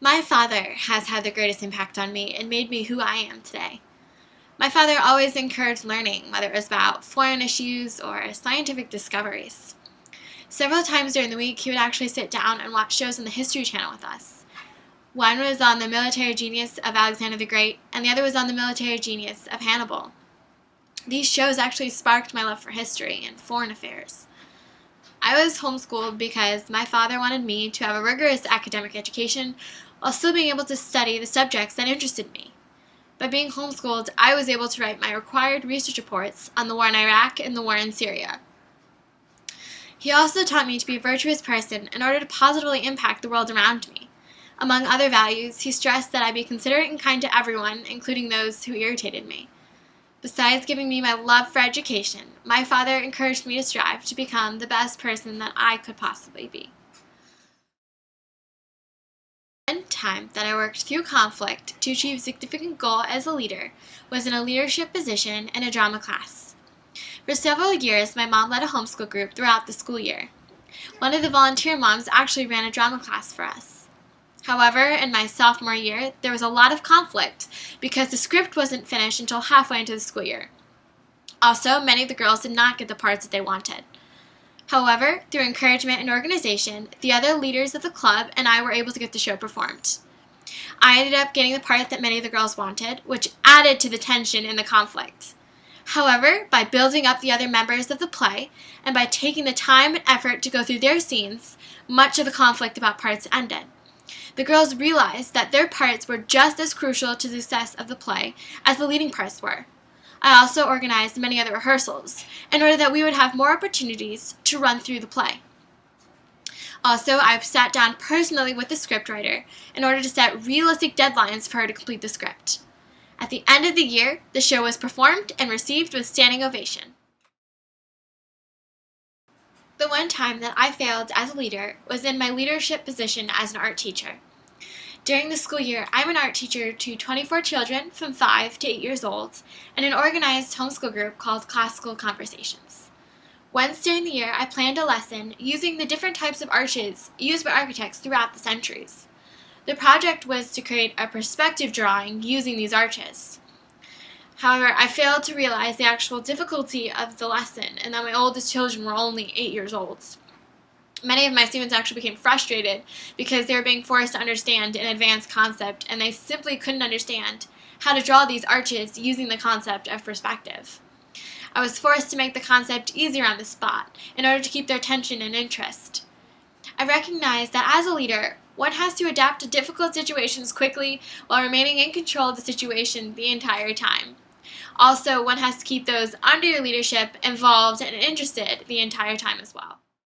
My father has had the greatest impact on me and made me who I am today. My father always encouraged learning, whether it was about foreign issues or scientific discoveries. Several times during the week, he would actually sit down and watch shows on the History Channel with us. One was on the military genius of Alexander the Great, and the other was on the military genius of Hannibal. These shows actually sparked my love for history and foreign affairs. I was homeschooled because my father wanted me to have a rigorous academic education while still being able to study the subjects that interested me. By being homeschooled, I was able to write my required research reports on the war in Iraq and the war in Syria. He also taught me to be a virtuous person in order to positively impact the world around me. Among other values, he stressed that I be considerate and kind to everyone, including those who irritated me. Besides giving me my love for education, my father encouraged me to strive to become the best person that I could possibly be. One time that I worked through conflict to achieve a significant goal as a leader was in a leadership position in a drama class. For several years, my mom led a homeschool group throughout the school year. One of the volunteer moms actually ran a drama class for us. However, in my sophomore year, there was a lot of conflict because the script wasn't finished until halfway into the school year. Also, many of the girls did not get the parts that they wanted. However, through encouragement and organization, the other leaders of the club and I were able to get the show performed. I ended up getting the part that many of the girls wanted, which added to the tension and the conflict. However, by building up the other members of the play and by taking the time and effort to go through their scenes, much of the conflict about parts ended. The girls realized that their parts were just as crucial to the success of the play as the leading parts were. I also organized many other rehearsals in order that we would have more opportunities to run through the play. Also, I've sat down personally with the scriptwriter in order to set realistic deadlines for her to complete the script. At the end of the year, the show was performed and received with standing ovation. The one time that I failed as a leader was in my leadership position as an art teacher. During the school year, I'm an art teacher to 24 children from 5 to 8 years old in an organized homeschool group called Classical Conversations. Once during the year, I planned a lesson using the different types of arches used by architects throughout the centuries. The project was to create a perspective drawing using these arches. However, I failed to realize the actual difficulty of the lesson and that my oldest children were only 8 years old. Many of my students actually became frustrated because they were being forced to understand an advanced concept and they simply couldn't understand how to draw these arches using the concept of perspective. I was forced to make the concept easier on the spot in order to keep their attention and interest. I recognized that as a leader, one has to adapt to difficult situations quickly while remaining in control of the situation the entire time. Also, one has to keep those under your leadership involved and interested the entire time as well.